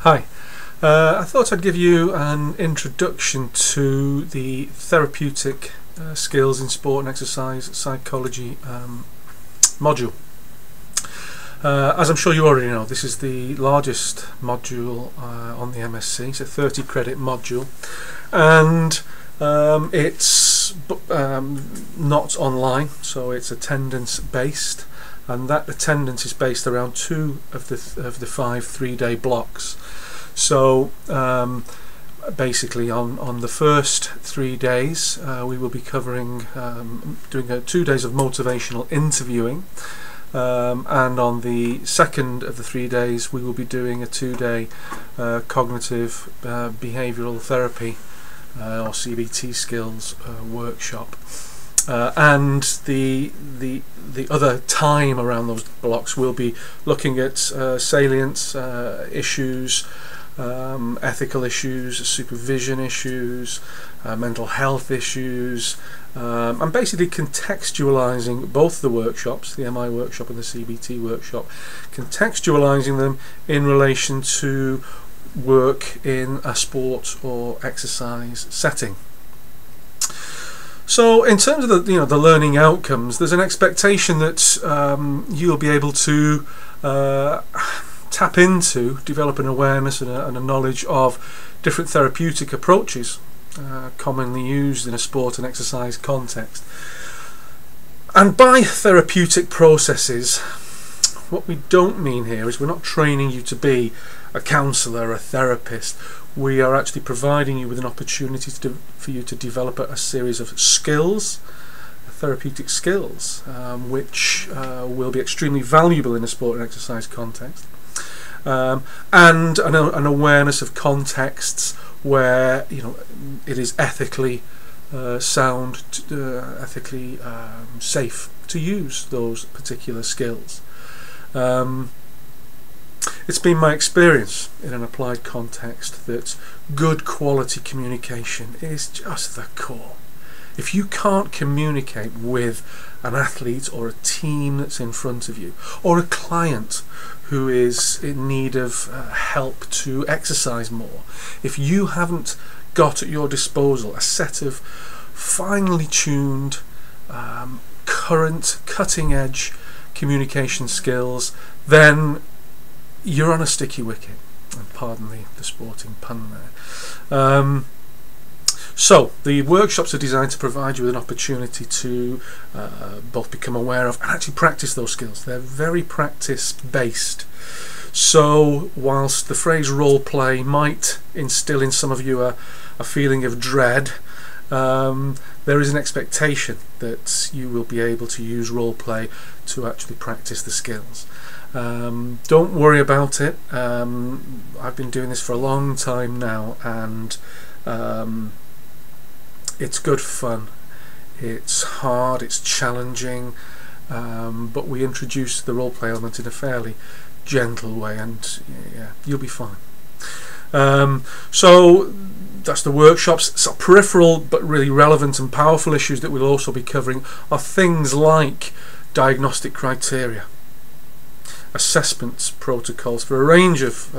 Hi, I thought I'd give you an introduction to the therapeutic skills in sport and exercise psychology module. As I'm sure you already know, this is the largest module on the MSc. It's a 30 credit module, and it's not online, so it's attendance based, and that attendance is based around 2 of the 5 3-day blocks. So basically on the first 3 days we will be covering doing 2 days of motivational interviewing, and on the second of the 3 days we will be doing a 2-day cognitive behavioural therapy or CBT skills workshop. And the other time around those blocks we'll be looking at salient issues, ethical issues, supervision issues, mental health issues, and basically contextualizing both the workshops, the MI workshop and the CBT workshop, contextualizing them in relation to work in a sport or exercise setting. So in terms of the learning outcomes, there's an expectation that you'll be able to tap into, develop an awareness and a knowledge of different therapeutic approaches commonly used in a sport and exercise context. And by therapeutic processes, what we don't mean here is we're not training you to be a counsellor, a therapist. We are actually providing you with an opportunity for you to develop a series of skills, therapeutic skills, which will be extremely valuable in a sport and exercise context, and an awareness of contexts where it is ethically sound, ethically safe to use those particular skills. It's been my experience in an applied context that good quality communication is just the core. If you can't communicate with an athlete or a team that's in front of you, or a client who is in need of help to exercise more, if you haven't got at your disposal a set of finely tuned, current, cutting-edge communication skills, then you're on a sticky wicket, and pardon the sporting pun there. So the workshops are designed to provide you with an opportunity to both become aware of and actually practice those skills. They're very practice based. So whilst the phrase role play might instill in some of you a feeling of dread, there is an expectation that you will be able to use role play to actually practice the skills. Don't worry about it. I've been doing this for a long time now, and it's good fun. It's hard, it's challenging, but we introduce the role play element in a fairly gentle way, and yeah, you'll be fine. So that's the workshops. So peripheral but really relevant and powerful issues that we'll also be covering are things like diagnostic criteria, assessment protocols for a range of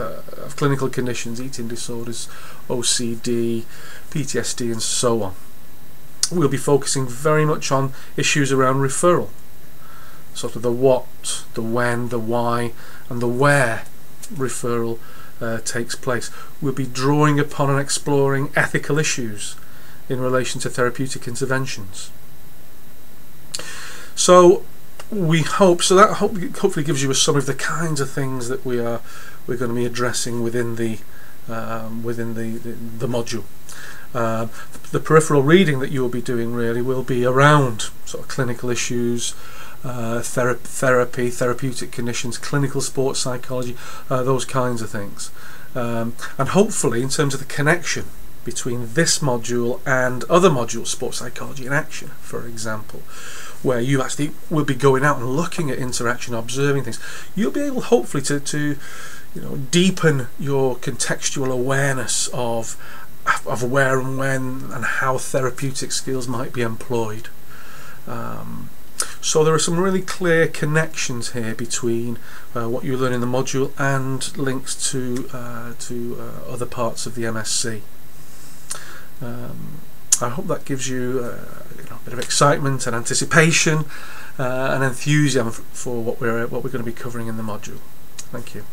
clinical conditions, eating disorders, OCD, PTSD and so on. We'll be focusing very much on issues around referral, sort of the what, the when, the why and the where referral takes place. We'll be drawing upon and exploring ethical issues in relation to therapeutic interventions. So we hope, so that hopefully gives you a summary of the kinds of things that we're going to be addressing within the module. The peripheral reading that you will be doing really will be around sort of clinical issues, therapy, therapeutic conditions, clinical sports psychology, those kinds of things, and hopefully in terms of the connection between this module and other modules, sports psychology in action, for example, where you actually will be going out and looking at interaction, observing things, you'll be able hopefully to deepen your contextual awareness of where and when and how therapeutic skills might be employed. So there are some really clear connections here between what you learn in the module and links to other parts of the MSc. I hope that gives you, a bit of excitement and anticipation and enthusiasm for what we're going to be covering in the module. Thank you.